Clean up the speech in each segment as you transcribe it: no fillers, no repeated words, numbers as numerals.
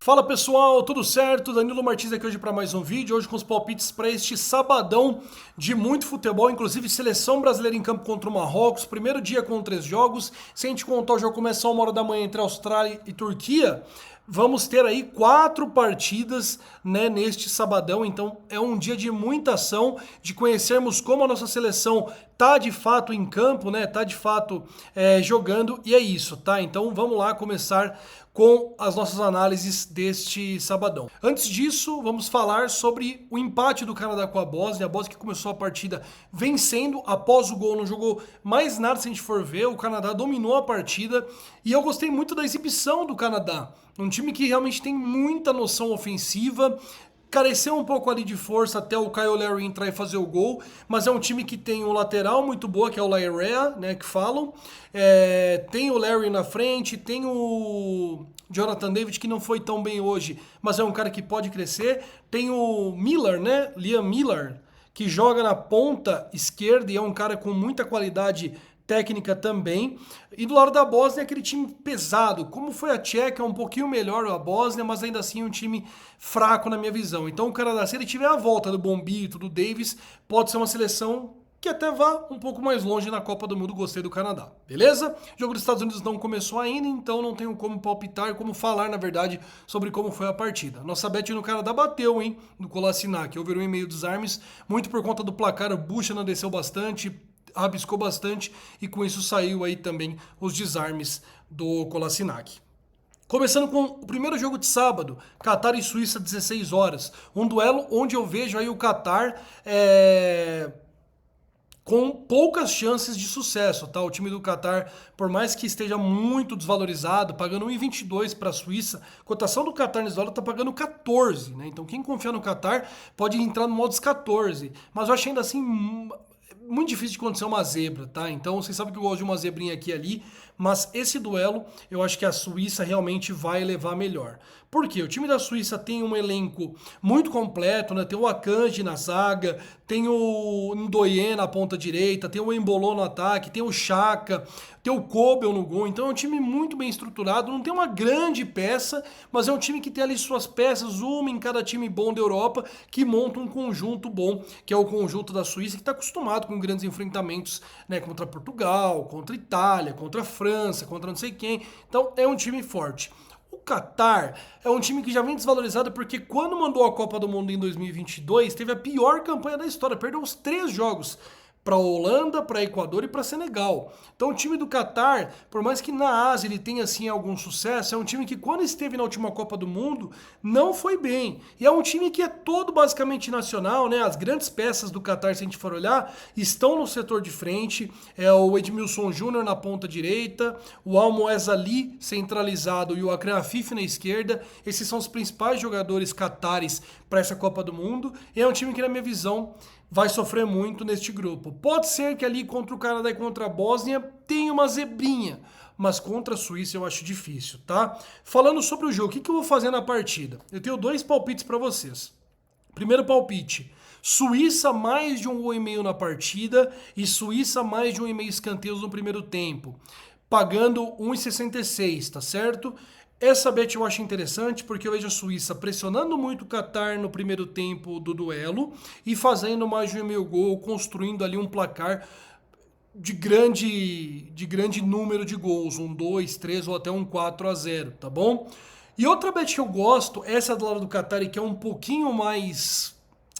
Fala pessoal, tudo certo? Danilo Martins aqui hoje para mais um vídeo, hoje com os palpites para este sabadão de muito futebol, inclusive seleção brasileira em campo contra o Marrocos, primeiro dia com 3 jogos, se a gente contar o jogo começar 1h da manhã entre Austrália e Turquia, vamos ter aí 4 partidas, né, neste sabadão, então é um dia de muita ação, de conhecermos como a nossa seleção tá de fato em campo, né, tá de fato jogando, e é isso, tá? Então vamos lá começar com as nossas análises deste sabadão. Antes disso, vamos falar sobre o empate do Canadá com a Bósnia que começou a partida vencendo, após o gol não jogou mais nada se a gente for ver, o Canadá dominou a partida e eu gostei muito da exibição do Canadá, um time que realmente tem muita noção ofensiva, careceu um pouco ali de força até o Kyle Lowry entrar e fazer o gol, mas é um time que tem um lateral muito boa, que é o Lairea, né, que falam. Tem o Larry na frente, tem o Jonathan David, que não foi tão bem hoje, mas é um cara que pode crescer. Tem o Miller, né, Liam Miller, que joga na ponta esquerda e é um cara com muita qualidade técnica também. E do lado da Bósnia, aquele time pesado. Como foi a Tcheca, é um pouquinho melhor a Bósnia, mas ainda assim é um time fraco na minha visão. Então o Canadá, se ele tiver a volta do Bombito, do Davis, pode ser uma seleção que até vá um pouco mais longe na Copa do Mundo. Gostei do Canadá, beleza? O jogo dos Estados Unidos não começou ainda, então não tenho como palpitar, como falar, na verdade, sobre como foi a partida. Nossa bet no Canadá bateu, hein, no Kolasinac. Over 1,5 desarmes, muito por conta do placar, o Buchanan desceu bastante, rabiscou bastante e com isso saiu aí também os desarmes do Kolasinac. Começando com o primeiro jogo de sábado, Catar e Suíça, 16 horas. Um duelo onde eu vejo aí o Catar com poucas chances de sucesso, tá? O time do Catar, por mais que esteja muito desvalorizado, pagando 1,22 para a Suíça, a cotação do Catar nesse dólar tá pagando 14, né? Então quem confia no Catar pode entrar no modo 14, mas eu achei ainda assim muito difícil de acontecer uma zebra, tá? Então vocês sabem que eu gosto de uma zebrinha aqui e ali, mas esse duelo eu acho que a Suíça realmente vai levar melhor. Por quê? O time da Suíça tem um elenco muito completo, né? Tem o Akanji na zaga, tem o Ndoye na ponta direita, tem o Embolo no ataque, tem o Xhaka, tem o Kobel no gol. Então é um time muito bem estruturado, não tem uma grande peça, mas é um time que tem ali suas peças, uma em cada time bom da Europa, que monta um conjunto bom, que é o conjunto da Suíça, que está acostumado com grandes enfrentamentos, né, contra Portugal, contra Itália, contra França, contra não sei quem. Então é um time forte. O Catar é um time que já vem desvalorizado porque quando mandou a Copa do Mundo em 2022, teve a pior campanha da história, perdeu os 3 jogos para a Holanda, para Equador e para Senegal. Então o time do Catar, por mais que na Ásia ele tenha assim algum sucesso, é um time que quando esteve na última Copa do Mundo não foi bem. E é um time que é todo basicamente nacional, né? As grandes peças do Catar, se a gente for olhar, estão no setor de frente. É o Edmilson Júnior na ponta direita, o Al-Moez Ali centralizado e o Akram Afif na esquerda. Esses são os principais jogadores catares para essa Copa do Mundo. E é um time que, na minha visão, vai sofrer muito neste grupo. Pode ser que ali contra o Canadá e contra a Bósnia tenha uma zebrinha, mas contra a Suíça eu acho difícil, tá? Falando sobre o jogo, o que eu vou fazer na partida? Eu tenho 2 palpites para vocês. Primeiro palpite, Suíça mais de 1,5 na partida e Suíça mais de 1,5 escanteios no primeiro tempo, pagando 1,66, tá certo? Essa bet eu acho interessante porque eu vejo a Suíça pressionando muito o Catar no primeiro tempo do duelo e fazendo mais de 1,5 gol, construindo ali um placar de grande número de gols, 2, 3 ou até 4-0, tá bom? E outra bet que eu gosto, essa do lado do Catar, que é um pouquinho mais,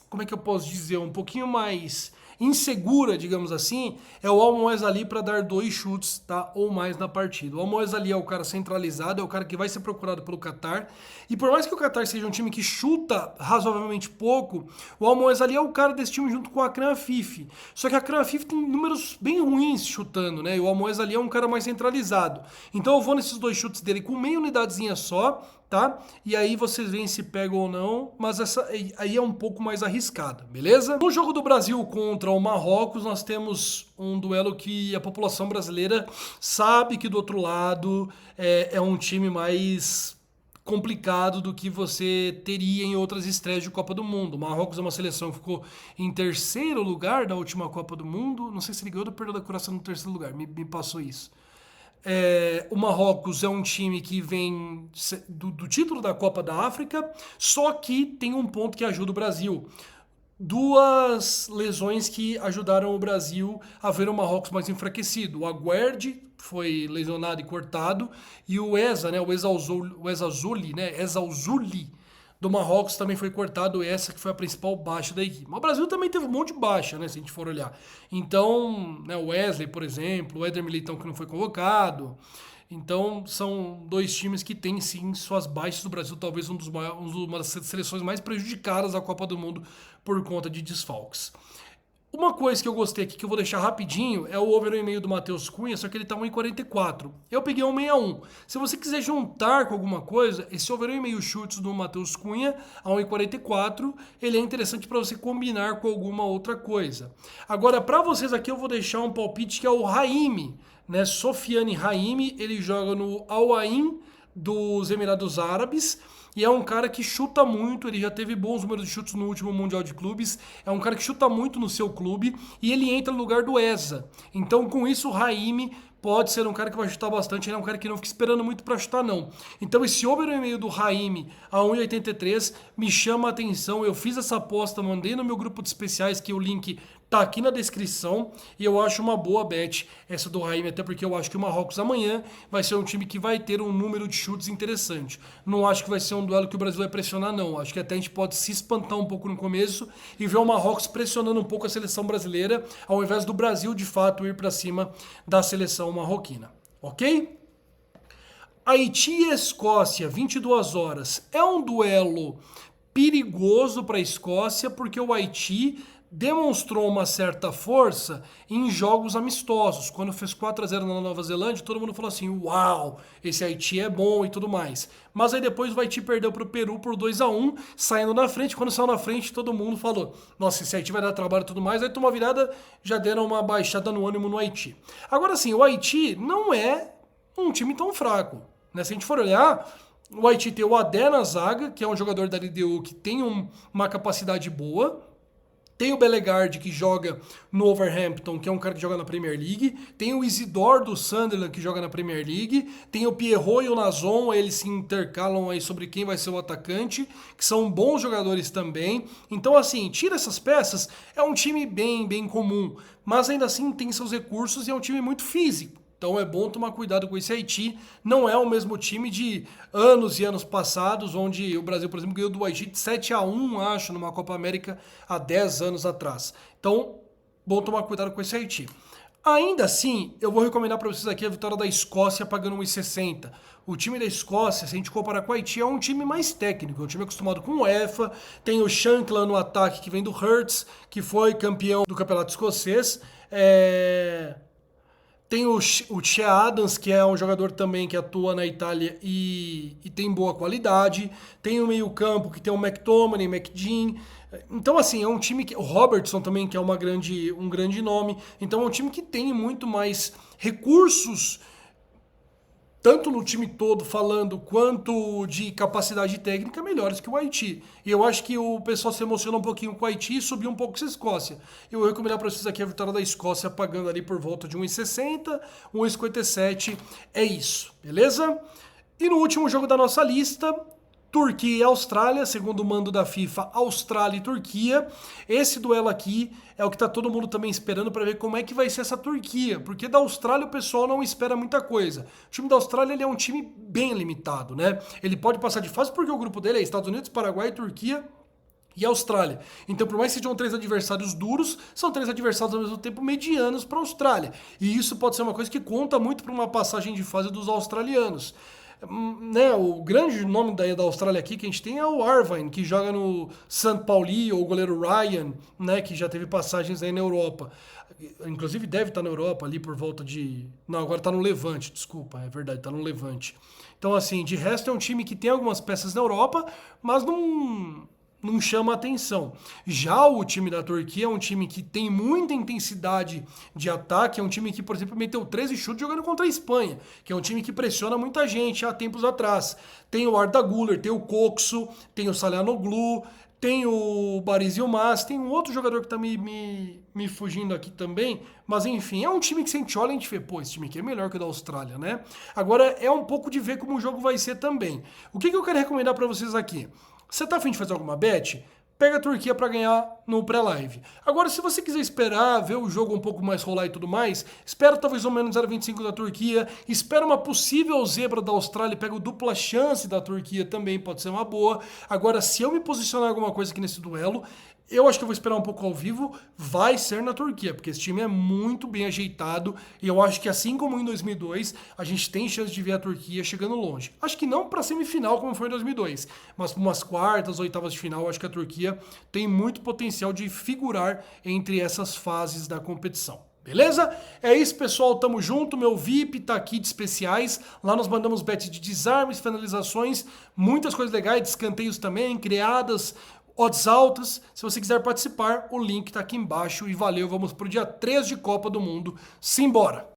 como é que eu posso dizer, um pouquinho mais insegura, digamos assim, é o Al-Moez Ali para dar 2 chutes, tá, ou mais na partida. O Al-Moez Ali é o cara centralizado, é o cara que vai ser procurado pelo Catar, e por mais que o Catar seja um time que chuta razoavelmente pouco, o Al-Moez Ali é o cara desse time junto com o Akram Afif. Só que o Akram Afif tem números bem ruins chutando, né, e o Al-Moez Ali é um cara mais centralizado. Então eu vou nesses 2 chutes dele com meia unidadezinha só, tá? E aí vocês veem se pegam ou não, mas essa aí é um pouco mais arriscada, beleza? No jogo do Brasil contra o Marrocos, nós temos um duelo que a população brasileira sabe que do outro lado é um time mais complicado do que você teria em outras estreias de Copa do Mundo. O Marrocos é uma seleção que ficou em 3º lugar da última Copa do Mundo, não sei se ele ganhou ou perdeu da Croácia no 3º lugar, me passou isso. O Marrocos é um time que vem do título da Copa da África, só que tem um ponto que ajuda o Brasil. Duas lesões que ajudaram o Brasil a ver o Marrocos mais enfraquecido. O Aguerd foi lesionado e cortado, e o Eza, né, o Ezzalzouli, né, Ezzalzouli do Marrocos também foi cortado, essa que foi a principal baixa da equipe. Mas o Brasil também teve um monte de baixa, né, se a gente for olhar. Então, né, o Wesley, por exemplo, o Éder Militão que não foi convocado. Então, são dois times que têm sim suas baixas do Brasil, talvez uma das seleções mais prejudicadas da Copa do Mundo por conta de desfalques. Uma coisa que eu gostei aqui, que eu vou deixar rapidinho, é o over 1,5 do Matheus Cunha, só que ele tá 1,44. Eu peguei 1,61. Se você quiser juntar com alguma coisa, esse over 1,5 chutes do Matheus Cunha a 1,44, ele é interessante para você combinar com alguma outra coisa. Agora, para vocês aqui, eu vou deixar um palpite que é o Raimi, né? Sofiane Raimi, ele joga no Al Ain dos Emirados Árabes. E é um cara que chuta muito, ele já teve bons números de chutes no último Mundial de Clubes. É um cara que chuta muito no seu clube e ele entra no lugar do Eza. Então, com isso, o Raimi pode ser um cara que vai chutar bastante. Ele é um cara que não fica esperando muito para chutar, não. Então, esse over no meio do Raimi a 1,83 me chama a atenção. Eu fiz essa aposta, mandei no meu grupo de especiais, que o link tá aqui na descrição, e eu acho uma boa bet essa do Raimi, até porque eu acho que o Marrocos amanhã vai ser um time que vai ter um número de chutes interessante. Não acho que vai ser um duelo que o Brasil vai pressionar, não. Acho que até a gente pode se espantar um pouco no começo e ver o Marrocos pressionando um pouco a seleção brasileira, ao invés do Brasil, de fato, ir para cima da seleção marroquina. Ok? Haiti e Escócia, 22 horas. É um duelo perigoso para a Escócia, porque o Haiti demonstrou uma certa força em jogos amistosos. Quando fez 4-0 na Nova Zelândia, todo mundo falou assim, uau, esse Haiti é bom e tudo mais. Mas aí depois o Haiti perdeu para o Peru por 2-1, saindo na frente. Quando saiu na frente, todo mundo falou, nossa, esse Haiti vai dar trabalho e tudo mais. Aí tomou uma virada, já deram uma baixada no ânimo no Haiti. Agora sim, o Haiti não é um time tão fraco, né? Se a gente for olhar, o Haiti tem o Adé na zaga, que é um jogador da LDU que tem uma capacidade boa. Tem o Bellegarde, que joga no Wolverhampton, que é um cara que joga na Premier League. Tem o Isidore do Sunderland, que joga na Premier League. Tem o Pierrot e o Nazon, eles se intercalam aí sobre quem vai ser o atacante, que são bons jogadores também. Então, assim, tira essas peças, é um time bem comum. Mas ainda assim tem seus recursos e é um time muito físico. Então é bom tomar cuidado com esse Haiti. Não é o mesmo time de anos e anos passados, onde o Brasil, por exemplo, ganhou do Haiti de 7-1, acho, numa Copa América há 10 anos atrás. Então, bom tomar cuidado com esse Haiti. Ainda assim, eu vou recomendar para vocês aqui a vitória da Escócia pagando 1,60. O time da Escócia, se a gente comparar com o Haiti, é um time mais técnico, é um time acostumado com o UEFA. Tem o Shankland no ataque, que vem do Hearts, que foi campeão do campeonato escocês. Tem o Che Adams, que é um jogador também que atua na Itália e tem boa qualidade. Tem o meio-campo, que tem o McTominay, McGinn. Então, assim, é um time que... O Robertson também, que é um grande nome. Então, é um time que tem muito mais recursos, tanto no time todo falando, quanto de capacidade técnica, melhores que o Haiti. E eu acho que o pessoal se emociona um pouquinho com o Haiti e subiu um pouco com a Escócia. Eu vou recomendar para vocês aqui a vitória da Escócia, pagando ali por volta de 1,60, 1,57. É isso, beleza? E no último jogo da nossa lista, Turquia e Austrália, segundo o mando da FIFA, Austrália e Turquia. Esse duelo aqui é o que tá todo mundo também esperando para ver como é que vai ser essa Turquia, porque da Austrália o pessoal não espera muita coisa. O time da Austrália ele é um time bem limitado, né? Ele pode passar de fase porque o grupo dele é Estados Unidos, Paraguai, Turquia e Austrália. Então, por mais que sejam 3 adversários duros, são 3 adversários ao mesmo tempo medianos para a Austrália. E isso pode ser uma coisa que conta muito para uma passagem de fase dos australianos. Né, o grande nome da Austrália aqui que a gente tem é o Irvine, que joga no St. Pauli, ou o goleiro Ryan, né, que já teve passagens aí na Europa. Inclusive deve estar na Europa ali por volta de... Não, agora está no Levante, desculpa, é verdade, está no Levante. Então, assim, de resto é um time que tem algumas peças na Europa, mas não chama atenção. Já o time da Turquia é um time que tem muita intensidade de ataque, é um time que, por exemplo, meteu 13 chutes jogando contra a Espanha, que é um time que pressiona muita gente há tempos atrás. Tem o Arda Güler, tem o Coxo, tem o Çalhanoğlu, Tem o Baris Yilmaz, tem um outro jogador que tá me fugindo aqui também, mas enfim, é um time que se a gente olha, a gente vê, pô, esse time aqui é melhor que o da Austrália, né? Agora é um pouco de ver como o jogo vai ser também. O que eu quero recomendar pra vocês aqui? Você tá a fim de fazer alguma bet? Pega a Turquia para ganhar no pré-live. Agora, se você quiser esperar, ver o jogo um pouco mais rolar e tudo mais, espera talvez ao menos 0,25 da Turquia, espera uma possível zebra da Austrália, pega o dupla chance da Turquia também, pode ser uma boa. Agora, se eu me posicionar alguma coisa aqui nesse duelo, eu acho que eu vou esperar um pouco ao vivo, vai ser na Turquia, porque esse time é muito bem ajeitado e eu acho que assim como em 2002, a gente tem chance de ver a Turquia chegando longe. Acho que não para semifinal como foi em 2002, mas para umas quartas, oitavas de final, acho que a Turquia tem muito potencial de figurar entre essas fases da competição. Beleza? É isso, pessoal. Tamo junto. Meu VIP tá aqui de especiais. Lá nós mandamos bets de desarmes, finalizações, muitas coisas legais, de escanteios também, criadas, odds altas. Se você quiser participar, o link tá aqui embaixo. E valeu, vamos pro dia 3 de Copa do Mundo. Simbora!